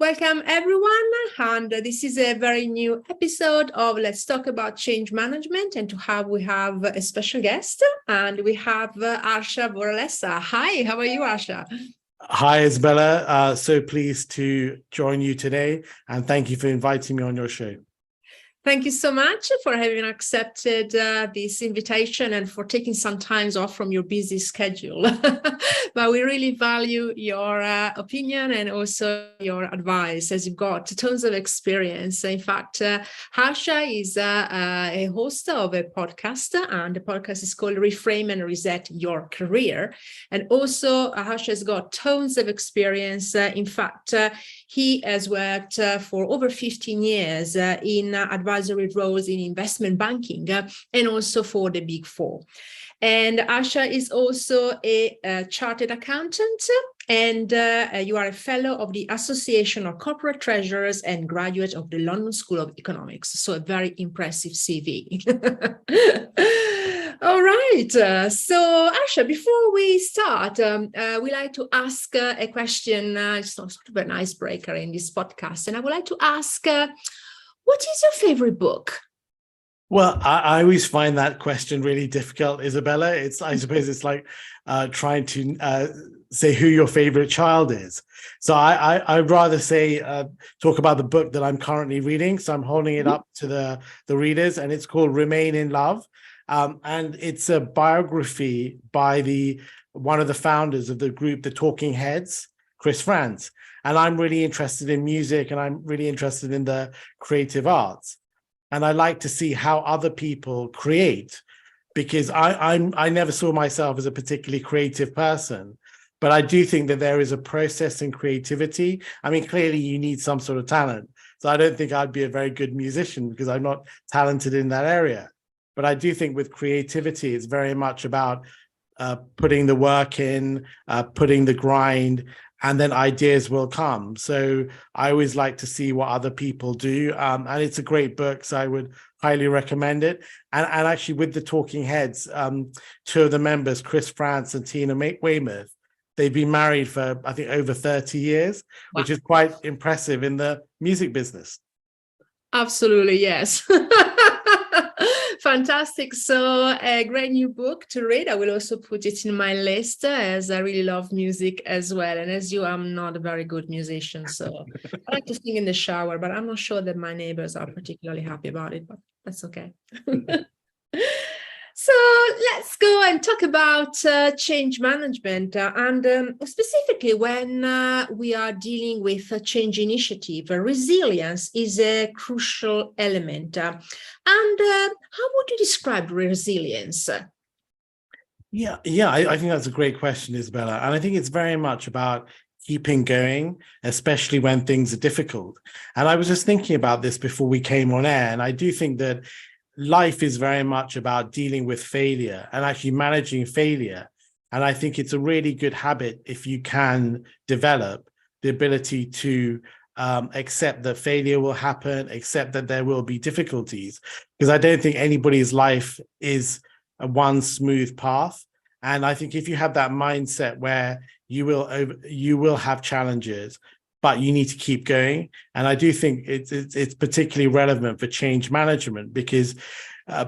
Welcome everyone, and this is a very new episode of Let's Talk About Change Management, and we have a special guest, and we have Harsha Boralessa. Hi, how are you, Harsha? Hi, Isabella. So pleased to join you today, and thank you for inviting me on your show. Thank you so much for having accepted this invitation and for taking some time off from your busy schedule. But we really value your opinion and also your advice, as you've got tons of experience. In fact, Harsha is a host of a podcast, and the podcast is called Reframe and Reset Your Career. And also, Harsha has got tons of experience. In fact, he has worked for over 15 years in advisory roles in investment banking and also for the Big Four. And Harsha is also a chartered accountant, and you are a fellow of the Association of Corporate Treasurers and graduate of the London School of Economics. So a very impressive CV. All right. So Harsha, before we start, we like to ask a question. It's sort of an icebreaker in this podcast. And I would like to ask, what is your favorite book? Well, I always find that question really difficult, Isabella. I suppose it's like trying to say who your favorite child is. So I'd rather say talk about the book that I'm currently reading. So I'm holding it up to the readers, and it's called Remain in Love. And it's a biography by one of the founders of the group, the Talking Heads, Chris Frantz. And I'm really interested in music, and I'm really interested in the creative arts. And I like to see how other people create, because I never saw myself as a particularly creative person, but I do think that there is a process in creativity. I mean, clearly you need some sort of talent. So I don't think I'd be a very good musician because I'm not talented in that area. But I do think with creativity, it's very much about putting the work in, putting the grind, and then ideas will come. So I always like to see what other people do. And it's a great book, so I would highly recommend it. And actually with the Talking Heads, two of the members, Chris Frantz and Tina Weymouth, they've been married for, I think, over 30 years, wow, which is quite impressive in the music business. Absolutely, yes. Fantastic. So a great new book to read. I will also put it in my list, as I really love music as well. And as you, I'm not a very good musician, so I like to sing in the shower, but I'm not sure that my neighbors are particularly happy about it, but that's okay. So let's go and talk about change management, and specifically when we are dealing with a change initiative. Resilience is a crucial element. And how would you describe resilience? Yeah, I think that's a great question, Isabella. And I think it's very much about keeping going, especially when things are difficult. And I was just thinking about this before we came on air, and I do think that life is very much about dealing with failure and actually managing failure. And I think it's a really good habit if you can develop the ability to accept that failure will happen, accept that there will be difficulties, because I don't think anybody's life is a one smooth path. And I think if you have that mindset where you will have challenges, but you need to keep going. And I do think it's particularly relevant for change management, because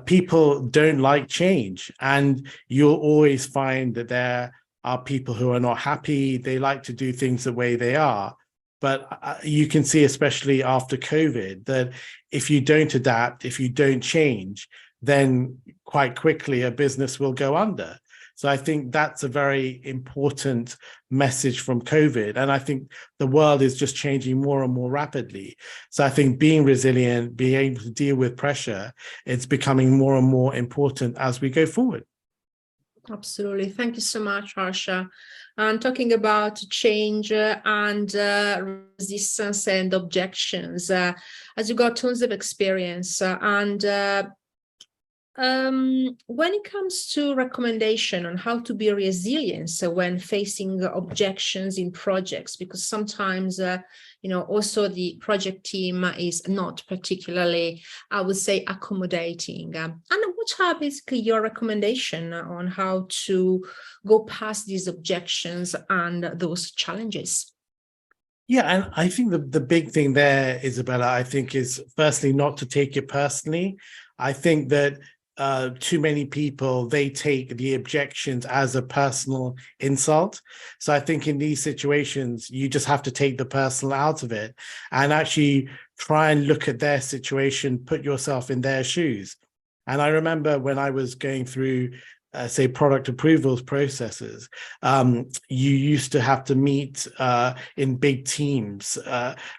people don't like change. And you'll always find that there are people who are not happy. They like to do things the way they are. But you can see, especially after COVID, that if you don't adapt, if you don't change, then quite quickly a business will go under. So I think that's a very important message from COVID. And I think the world is just changing more and more rapidly. So I think being resilient, being able to deal with pressure, it's becoming more and more important as we go forward. Absolutely. Thank you so much, Harsha. And talking about change and resistance and objections, as you got tons of experience, when it comes to recommendation on how to be resilient when facing objections in projects, because sometimes, also the project team is not particularly, I would say, accommodating. And what are basically your recommendation on how to go past these objections and those challenges? Yeah, and I think the big thing there, Isabella, I think is firstly not to take it personally. I think that too many people, they take the objections as a personal insult. So I think in these situations, you just have to take the personal out of it and actually try and look at their situation, put yourself in their shoes. And I remember when I was going through say product approvals processes, you used to have to meet in big teams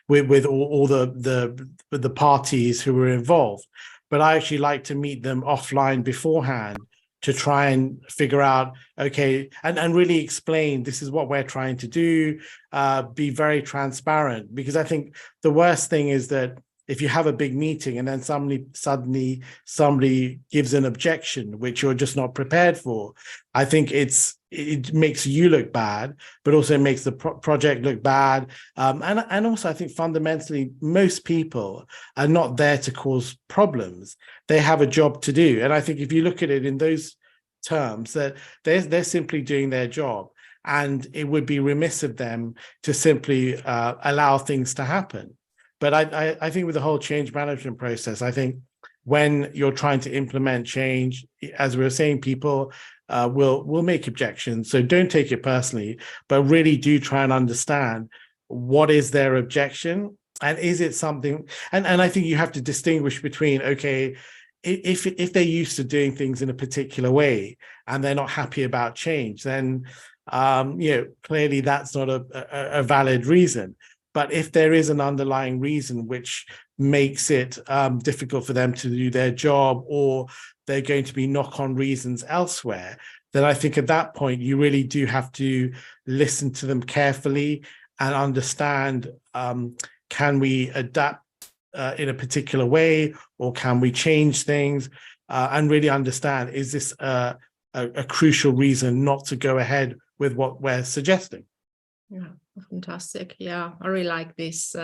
with all the parties who were involved. But I actually like to meet them offline beforehand to try and figure out, okay, and really explain this is what we're trying to do, be very transparent, because I think the worst thing is that if you have a big meeting and then suddenly somebody gives an objection which you're just not prepared for, I think it makes you look bad, but also makes the project look bad. And also I think fundamentally most people are not there to cause problems. They have a job to do. And I think if you look at it in those terms, that they're simply doing their job. And it would be remiss of them to simply allow things to happen. But I think with the whole change management process, I think when you're trying to implement change, as we were saying, people will make objections. So don't take it personally, but really do try and understand what is their objection, and is it something. And I think you have to distinguish between, okay, if they're used to doing things in a particular way and they're not happy about change, then clearly that's not a valid reason. But if there is an underlying reason which makes it difficult for them to do their job, or they're going to be knock-on reasons elsewhere, then I think at that point, you really do have to listen to them carefully and understand, can we adapt in a particular way, or can we change things, and really understand, is this a crucial reason not to go ahead with what we're suggesting? Yeah, fantastic. Yeah, I really like this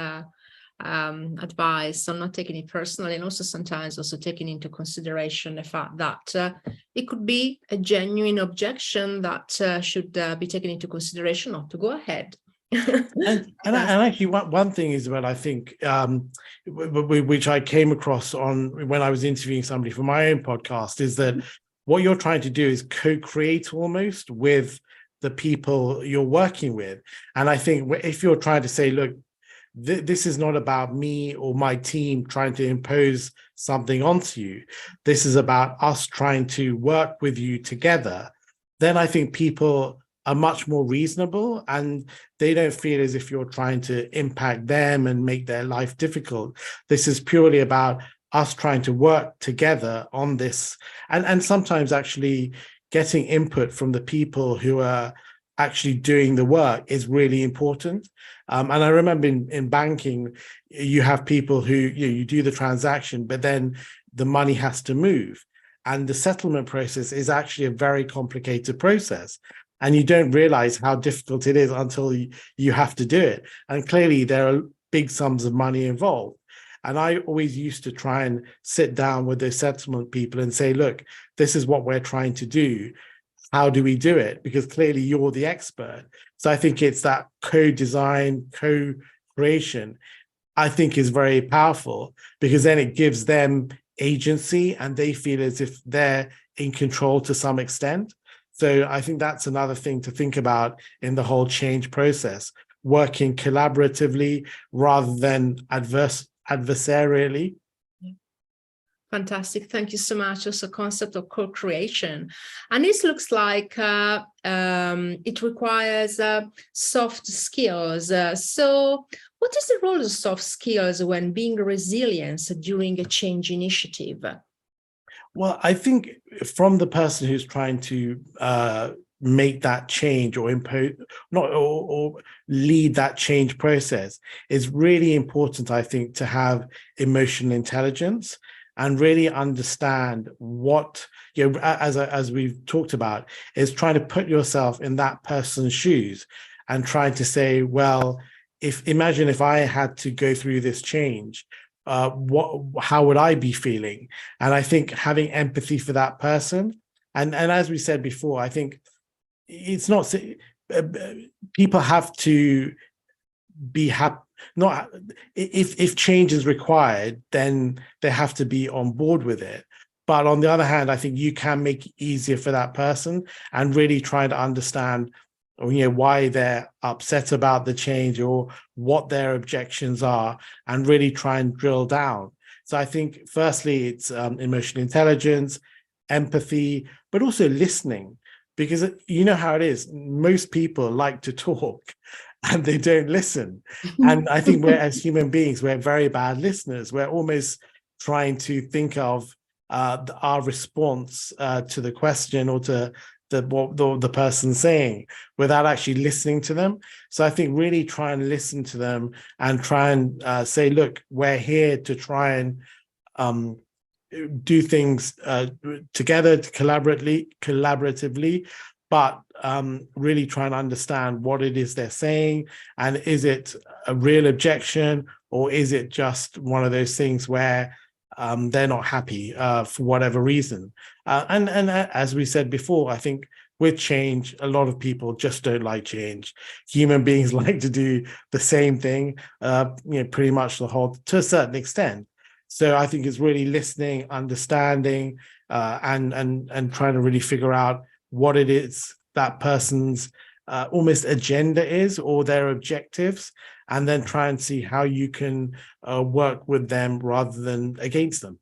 advice on not taking it personally, and also sometimes also taking into consideration the fact that it could be a genuine objection that should be taken into consideration, not to go ahead. and actually one thing is, well, I think which I came across on when I was interviewing somebody for my own podcast, is that what you're trying to do is co-create almost with the people you're working with. And I think if you're trying to say, look, this is not about me or my team trying to impose something onto you, this is about us trying to work with you together, then I think people are much more reasonable, and they don't feel as if you're trying to impact them and make their life difficult. This is purely about us trying to work together on this, and sometimes actually getting input from the people who are actually doing the work is really important. And I remember in banking, you have people who, you do the transaction, but then the money has to move. And the settlement process is actually a very complicated process. And you don't realize how difficult it is until you have to do it. And clearly there are big sums of money involved. And I always used to try and sit down with the settlement people and say, look, this is what we're trying to do. How do we do it? Because clearly you're the expert. So I think it's that co-design, co-creation, I think is very powerful, because then it gives them agency and they feel as if they're in control to some extent. So I think that's another thing to think about in the whole change process, working collaboratively rather than adversarially. Fantastic. Thank you so much. Also, concept of co-creation. And this looks like it requires soft skills. So what is the role of soft skills when being resilient during a change initiative? Well, I think from the person who's trying to make that change or impose, or lead that change process, is really important, I think, to have emotional intelligence and really understand what, as we've talked about, is trying to put yourself in that person's shoes and trying to say, well, imagine if I had to go through this change, how would I be feeling? And I think having empathy for that person, and as we said before, I think it's not, people have to be happy. Not if change is required, then they have to be on board with it. But on the other hand, I think you can make it easier for that person and really try to understand, why they're upset about the change or what their objections are, and really try and drill down. So I think firstly, it's emotional intelligence, empathy, but also listening, because you know how it is. Most people like to talk and they don't listen. And I think we're, as human beings, we're very bad listeners. We're almost trying to think of our response to the question or to what the person's saying without actually listening to them. So I think really try and listen to them and try and say, look, we're here to try and do things together, collaboratively, but really try and understand what it is they're saying, and is it a real objection, or is it just one of those things where they're not happy for whatever reason. And as we said before, I think with change, a lot of people just don't like change. Human beings like to do the same thing, pretty much to a certain extent. So I think it's really listening, understanding, and trying to really figure out what it is that person's almost agenda is, or their objectives, and then try and see how you can work with them rather than against them.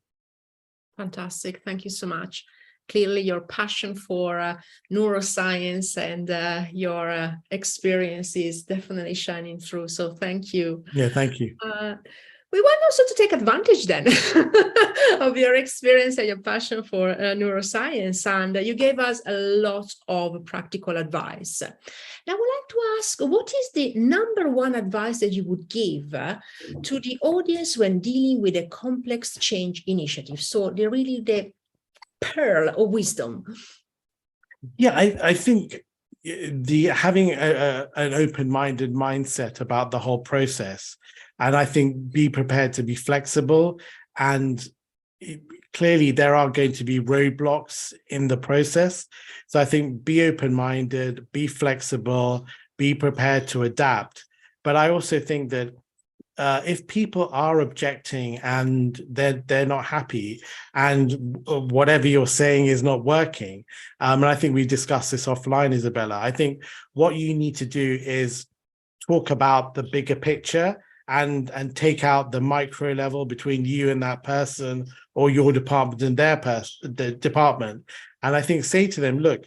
Fantastic. Thank you so much. Clearly, your passion for neuroscience and your experience is definitely shining through. So thank you. Yeah, thank you. We want also to take advantage then of your experience and your passion for neuroscience, and you gave us a lot of practical advice. Now, I would like to ask, what is the number one advice that you would give to the audience when dealing with a complex change initiative? So the pearl of wisdom. Yeah, I think having an open-minded mindset about the whole process, and I think be prepared to be flexible. And clearly there are going to be roadblocks in the process. So I think be open-minded, be flexible, be prepared to adapt. But I also think that if people are objecting and they're not happy, and whatever you're saying is not working, and I think we discussed this offline, Isabella, I think what you need to do is talk about the bigger picture and take out the micro level between you and that person, or your department and the department. And I think say to them, look,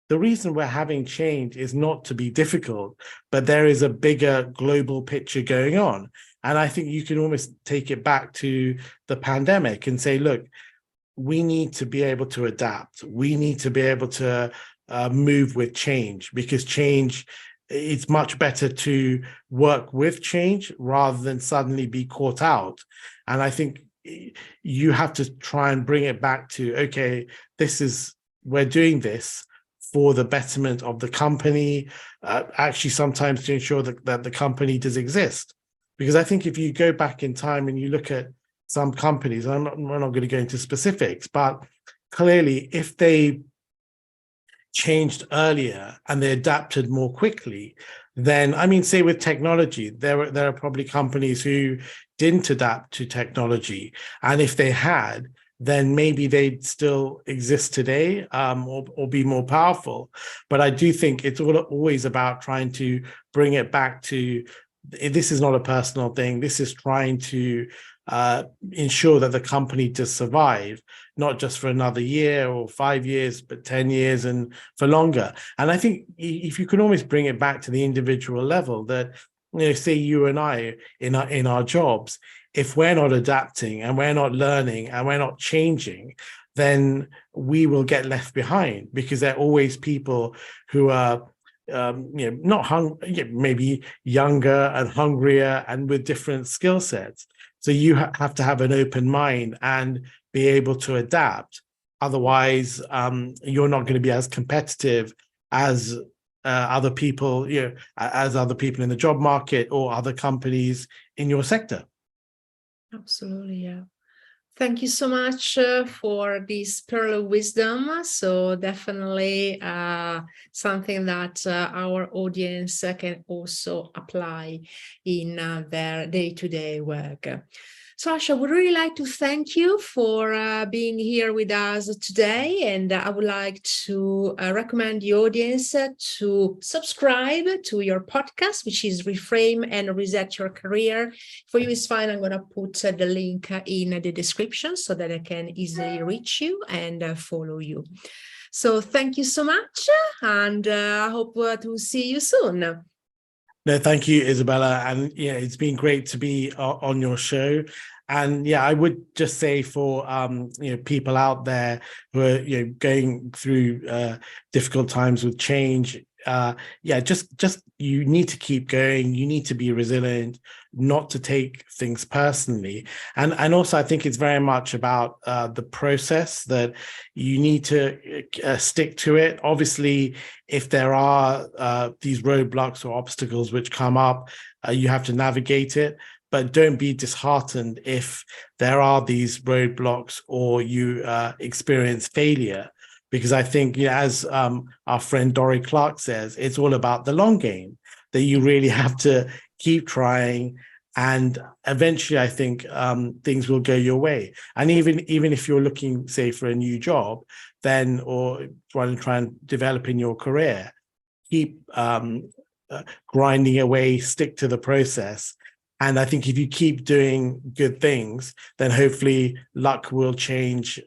the reason we're having change is not to be difficult, but there is a bigger global picture going on. And I think you can almost take it back to the pandemic and say, look, we need to be able to adapt. We need to be able to move with change, because change, it's much better to work with change rather than suddenly be caught out. And I think you have to try and bring it back to, okay, we're doing this for the betterment of the company, actually sometimes to ensure that the company does exist. Because I think if you go back in time and you look at some companies, and we're not going to go into specifics, but clearly if they changed earlier and they adapted more quickly, then, I mean, say with technology, there are probably companies who didn't adapt to technology. And if they had, then maybe they'd still exist today, or be more powerful. But I do think it's always about trying to bring it back to, this is not a personal thing. This is trying to ensure that the company does survive, not just for another year or 5 years, but 10 years and for longer. And I think if you can always bring it back to the individual level, that, say you and I in our jobs, if we're not adapting and we're not learning and we're not changing, then we will get left behind, because there are always people who are maybe younger and hungrier and with different skill sets. So you have to have an open mind and be able to adapt. Otherwise, you're not going to be as competitive as other people, as other people in the job market or other companies in your sector. Absolutely, yeah. Thank you so much for this pearl of wisdom. So definitely something that our audience can also apply in their day-to-day work. So Harsha, I would really like to thank you for being here with us today. And I would like to recommend the audience to subscribe to your podcast, which is Reframe and Reset Your Career. For you, it's fine. I'm going to put the link in the description so that I can easily reach you and follow you. So thank you so much. And I hope to see you soon. No, thank you, Isabella. And yeah, it's been great to be on your show. And yeah, I would just say for people out there who are going through difficult times with change, just you need to keep going. You need to be resilient, not to take things personally. And also, I think it's very much about the process, that you need to stick to it. Obviously, if there are these roadblocks or obstacles which come up, you have to navigate it. But don't be disheartened if there are these roadblocks or you experience failure, because I think, as our friend Dory Clark says, it's all about the long game, that you really have to keep trying. And eventually, I think things will go your way. And even if you're looking, say, for a new job, then, or try and develop in your career, keep grinding away, stick to the process. And I think if you keep doing good things, then hopefully luck will change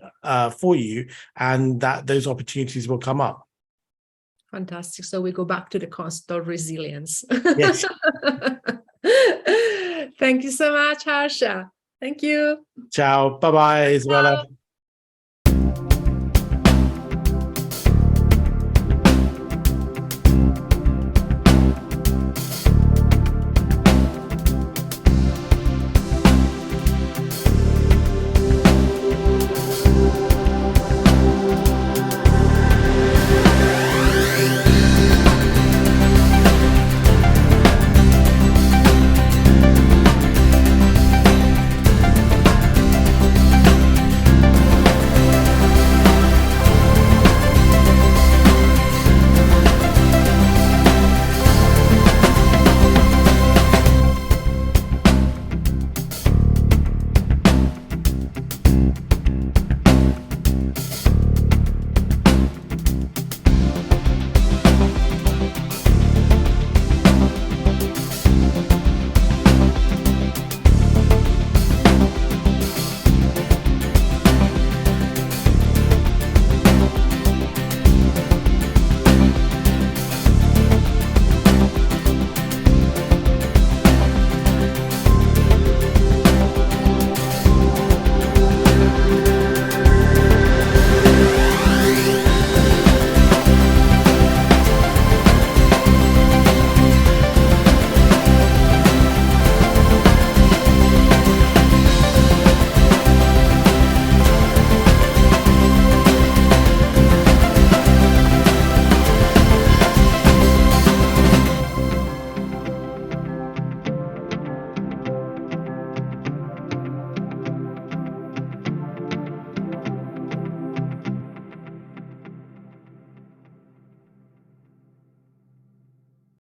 for you, and that those opportunities will come up. Fantastic. So we go back to the concept of resilience. Yes. Thank you so much, Harsha. Thank you. Ciao. Bye-bye, Isabella. Ciao.